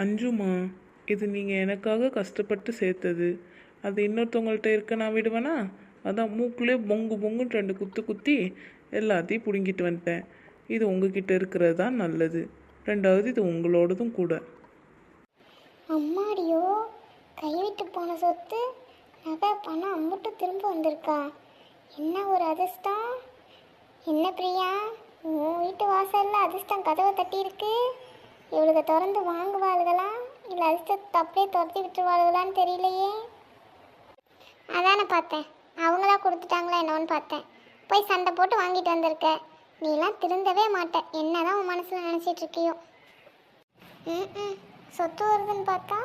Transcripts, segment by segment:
அஞ்சுமா, இது நீங்கள் எனக்காக கஷ்டப்பட்டு சேர்த்தது. அது இன்னொருத்தவங்கள்ட்ட இருக்க நான் விடுவேனா? அதான் மூக்குலே பொங்கு பொங்குன்னு 2 குத்து குத்தி எல்லாத்தையும் பிடுங்கிட்டு வந்துட்டேன். இது உங்ககிட்ட இருக்கிறது தான் நல்லது. ரெண்டாவது இது உங்களோடதும் கூட. அம்மாடியோ, கைவிட்டு போன சொத்து நகை பணம் அம்புட்டு திரும்ப வந்திருக்கா. என்ன ஒரு அதிர்ஷ்டம்! என்ன பிரியா, உன் வீட்டு வாசல்ல அதிர்ஷ்டம் கதவை தட்டி இருக்கு. இவளுக்கு திறந்து வாங்குவாளுகளா இல்லை அதிர்ஷ்டத்தை அப்படியே துரத்தி விட்டுருவாளுகளான்னு தெரியலையே. அதானே பார்த்தேன், அவங்களா கொடுத்துட்டாங்களா என்னன்னு பார்த்தேன். போய் சண்டை போட்டு வாங்கிட்டு வந்திருக்க. நீலாம் திருந்தவே மாட்டேன், என்னதான் உன் மனசில் நினச்சிட்டு இருக்கியோ. ம் சொத்து வருதுன்னு பார்த்தா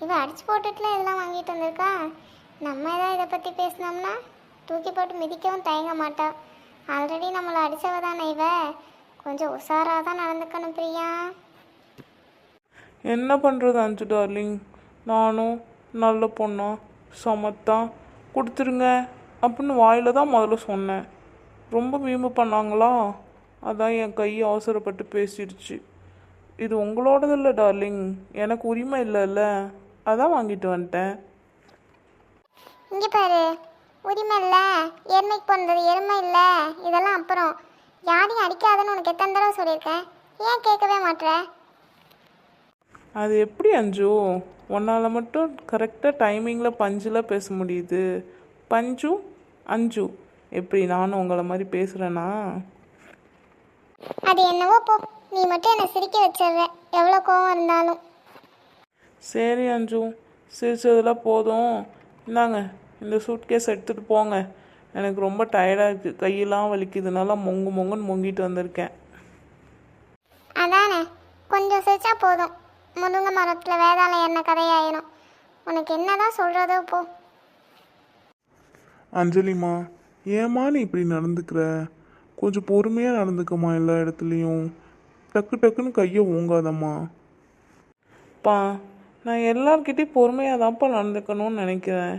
இவ அடிச்சு போட்டுட்டுல இதெல்லாம் வாங்கிட்டு வந்திருக்கா. நம்ம ஏதாவது இதை பற்றி பேசினோம்னா தூக்கி போட்டு மிதிக்கவும் தயங்க மாட்டா. ஆல்ரெடி நம்மளை அடித்தவ தானே இவ. கொஞ்சம் உஷாராக தான் நடந்துக்கணும் பிரியா. என்ன பண்ணுறது அஞ்சு டார்லிங், நானும் நல்ல பொண்ணா சமத்தா கொடுத்துருங்க அப்படின்னு வாயில் தான் முதல்ல சொன்னேன். ரொம்ப வீம்பு பண்ணாங்களா, அதான் என் கை அவசரப்பட்டு பேசிடுச்சு. இது உங்களோடது இல்லை டார்லிங், எனக்கு உரிமை இல்லைல்ல, அதான் வாங்கிட்டு வந்துட்டேன். இங்கே பாரு, உரிமை இல்லை, எருமைக்கு பிறந்தது எருமை இல்லை, இதெல்லாம் அப்புறம். யாரையும் அடிக்காதுன்னு உனக்கு எத்தனை தடவை சொல்லியிருக்கேன், ஏன் கேட்கவே மாட்டேற? அது எப்படி அஞ்சு, உன்னால் மட்டும் கரெக்டாக டைமிங்கில் பஞ்சில் பேச முடியுது? பஞ்சு அஞ்சு எப்படி நானும் உங்களை மாதிரி பேசுகிறேன்னா? அது என்னவோ போ, நீ மட்டும் என்னை சிரிக்க வச்சிடுற எவ்வளோ கோவம் இருந்தாலும். சரி அஞ்சு, சிரிச்சதெல்லாம் போதும். இந்தாங்க இந்த சூட்கேஸ் எடுத்துகிட்டு போங்க. எனக்கு ரொம்ப டயர்டாக இருக்குது, கையெல்லாம் வலிக்குதுனால மொங்கு மொங்குன்னு மொங்கிட்டு வந்திருக்கேன். அதானே, கொஞ்சம் சிரிச்சா போதும், முருங்கை மரத்தில் வேதாளம் என்ன கதையாயிரும். உனக்கு என்னதான் சொல்கிறதோ போ. அஞ்சலிம்மா, ஏம்மா நீ இப்படி நடந்துக்கிற? கொஞ்சம் பொறுமையாக நடந்துக்கம்மா, எல்லா இடத்துலையும் டக்கு டக்குன்னு கையை ஓங்காதம்மா. பா, நான் எல்லார்கிட்டையும் பொறுமையாக தான்ப்பா நடந்துக்கணும்னு நினைக்கிறேன்.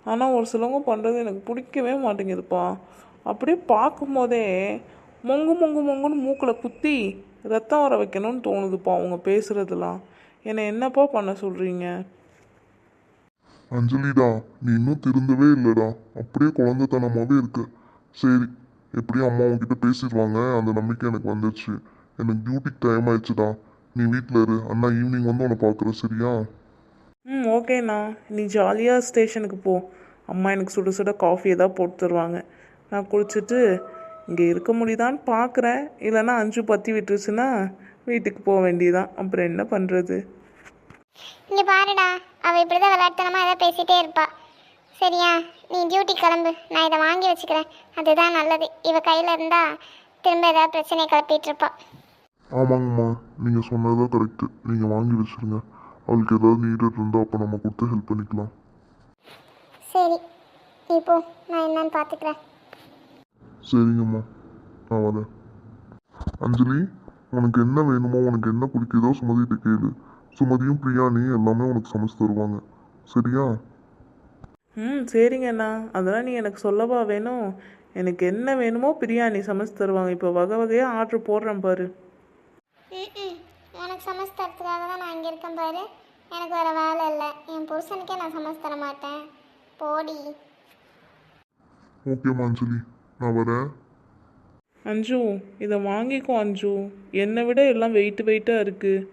ஆனால் ஒரு சிலவங்க பண்ணுறது எனக்கு பிடிக்கவே மாட்டேங்குதுப்பா. அப்படியே பார்க்கும்போதே மொங்கு மொங்கு மொங்குன்னு மூக்கில் குத்தி ரத்தம் வர வைக்கணும்னு தோணுதுப்பா அவங்க பேசுகிறதுலாம். என்னை என்னப்பா பண்ண சொல்கிறீங்க? அஞ்சலிடா, நீ இன்னும் திருந்தவே இல்லைடா, அப்படியே குழந்தைத்தனமாகவே இருக்கு. சரி, எப்படியும் அம்மா உன்கிட்ட பேசிடுவாங்க, அந்த நம்பிக்கை எனக்கு வந்துடுச்சு. எனக்கு டியூட்டிக்கு டைம் ஆயிடுச்சுடா, நீ வீட்டில் இரு, அண்ணா ஈவினிங் வந்து உன்னை பார்க்குறேன், சரியா? ஓகேண்ணா, நீ ஜாலியாக ஸ்டேஷனுக்கு போ. அம்மா எனக்கு சுட சுட காஃபி ஏதாவது போட்டு தருவாங்க. நான் குடிச்சிட்டு இங்கே இருக்க முடியுதான்னு பார்க்குறேன். இல்லைன்னா அஞ்சு பற்றி விட்டுருச்சுன்னா வீட்டுக்கு போக வேண்டியதான். அப்புறம் என்ன பண்ணுறது? இங்கே பாருடா, அவள் இப்படி தான் விளையாட்டுத்தனமாக எதாவது பேசிகிட்டே இருப்பா. சரியா, நீ டியூட்டி கிளம்பு, நான் இதை வாங்கி வச்சுக்கிறேன். அதுதான் நல்லது. இவ கையில் இருந்தால் திரும்ப ஏதாவது பிரச்சனையை கிளப்பிட்டு இருப்பா. ஆமாங்கம்மா, நீங்கள் சொன்னதான் கரெக்டு. நீங்கள் வாங்கி வச்சுருங்க. அவளுக்கு ஏதாவது நீடட் இருந்தால் அப்போ நம்ம கொடுத்து ஹெல்ப் பண்ணிக்கலாம். சரி, நீ போ, நான் என்னன்னு பார்த்துக்கிறேன். சரிங்கம்மா, நான் வரேன். அஞ்சலி, உனக்கு என்ன வேணுமோ, உனக்கு என்ன பிடிக்குதோ சுமதிட்டு கேளு. சுமதியும் பிரியாணி எல்லாமே உனக்கு சமைச்சு தருவாங்க, சரியா? சரிங்கண்ணா, அதெல்லாம் நீ எனக்கு சொல்லவா வேணும்? எனக்கு என்ன வேணுமோ பிரியாணி சமைச்சு தருவாங்க. இப்போ வகை வகையாக ஆர்டர் போடுறேன் பாரு. உனக்கு சமைச்சு தரத்துக்காக தான் நான் இங்கே இருக்கேன் பாரு. எனக்கு வேறு வேலை இல்லை, என் புருஷனுக்கே நான் சமைச்சு தர மாட்டேன். போடி. ஓகேம்மா அஞ்சலி, நான் வரேன். அஞ்சு, இதை வாங்கிக்கோ அஞ்சு, என்னை விட எல்லாம் வெயிட்டாக இருக்குது.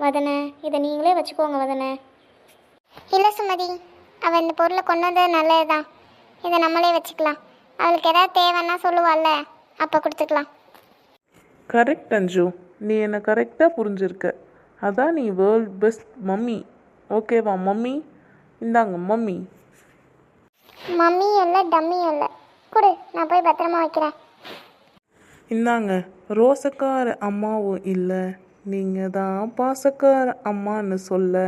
வதனே, இதை நீங்களே வச்சுக்கோங்க வதனே. இல்லை சுமதி, அவள் இந்த பொருளை கொண்டு வந்தது நல்லது தான். இதை நம்மளே வச்சுக்கலாம். அவளுக்கு ஏதாவது தேவைன்னா சொல்லுவாள்ல, அப்போ கொடுத்துக்கலாம். கரெக்ட் அஞ்சு, நீ என்னை கரெக்டாக புரிஞ்சிருக்க. அதான் நீ வேர்ல்ட் பெஸ்ட் மம்மி. ஓகேவா மம்மி? இந்தாங்க மம்மி. மம்மியும் இல்லை டம்மியும் இல்லை, கொடு, நான் போய் பத்திரமா வைக்கிறேன். இந்தாங்க, ரோசக்கார அம்மாவும் இல்லை, நீங்கள் தான் பாசக்கார அம்மான்னு சொல்ல.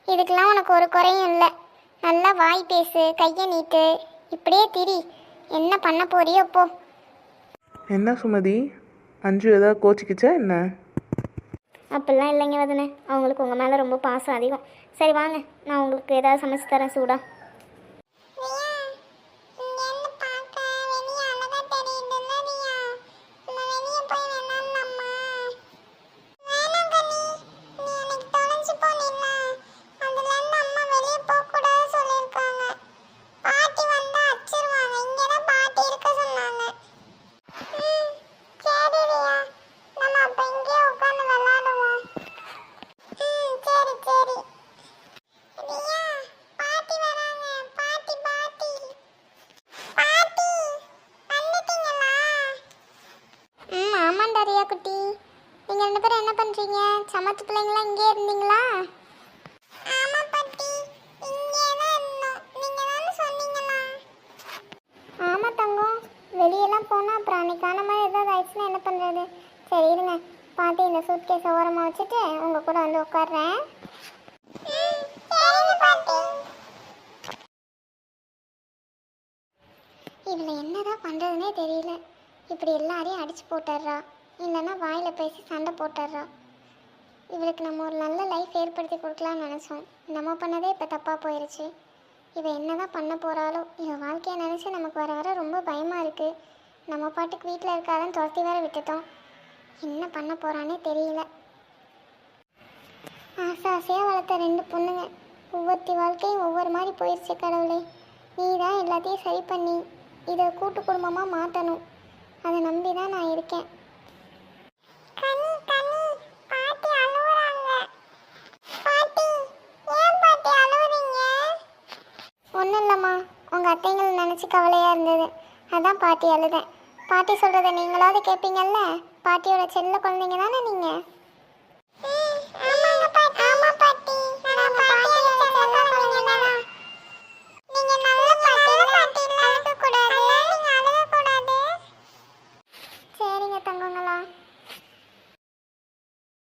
இதுக்கெல்லாம் உனக்கு ஒரு குறையும் இல்லை. நல்லா வாய் பேசு, கையை நீட்டு, இப்படியே திரி. என்ன பண்ண போறியோ போ. என்ன சுமதி, அஞ்சு ஏதாவது கோச்சிக்கிச்சா என்ன? அப்படிலாம் இல்லைங்க வதனே, அவங்களுக்கு உங்கள் மேலே ரொம்ப பாசம் அதிகம். சரி வாங்க, நான் உங்களுக்கு ஏதாவது சமைச்சு தரேன் சூடா. மற்ற பிள்ளைங்களாம் இங்கே இருந்தீங்களா? ஆமா பாட்டி, இங்கே தான் இருந்தோம். நீங்க தானே சொன்னீங்களா? ஆமா தங்கம், வெளியெல்லாம் போனால் அப்புறம் அன்னைக்கான மாதிரி ஏதாவது ஆயிடுச்சுன்னா என்ன பண்ணுறது? சரி இருங்க, பாட்டி இந்த சூட்கேஸை ஓரமாக வச்சுட்டு உங்கள் கூட வந்து உட்காடுறேன். இதில் என்னதான் பண்ணுறதுனே தெரியல. இப்படி எல்லாரையும் அடித்து போட்டுடுறா, இல்லைன்னா வாயில் பேசி சண்டை போட்டுடுறா. இவளுக்கு நம்ம ஒரு நல்ல லைஃப் ஏற்படுத்தி கொடுக்கலாம்னு நினச்சோம். நம்ம பண்ணதே இப்போ தப்பாக போயிடுச்சு. இவள் என்ன தான் பண்ண போகிறாளோ? இவள் வாழ்க்கையை நினச்சி நமக்கு வர வர ரொம்ப பயமாக இருக்குது. நம்ம பாட்டுக்கு வீட்டில் இருக்காதுன்னு துரத்தி வேற விட்டுட்டோம். என்ன பண்ண போகிறானே தெரியல. ஆசை ஆசையாக வளர்த்த 2 பொண்ணுங்க ஒவ்வொருத்தி வாழ்க்கையும் ஒவ்வொரு மாதிரி போயிடுச்சு. கடவுளே, நீ தான் எல்லாத்தையும் சரி பண்ணி இதை கூட்டு குடும்பமாக மாற்றணும். அதை நம்பி தான் நான் இருக்கேன். ஒன்றும் இல்லைம்மா, உங்கள் அத்தைங்களை நினச்சி கவலையாக இருந்தது, அதான் பாட்டி அழுதேன். பாட்டி சொல்கிறத நீங்களாவது கேட்பீங்கல்ல? பாட்டியோட செல்ல குழந்தைங்க தானே நீங்கள்.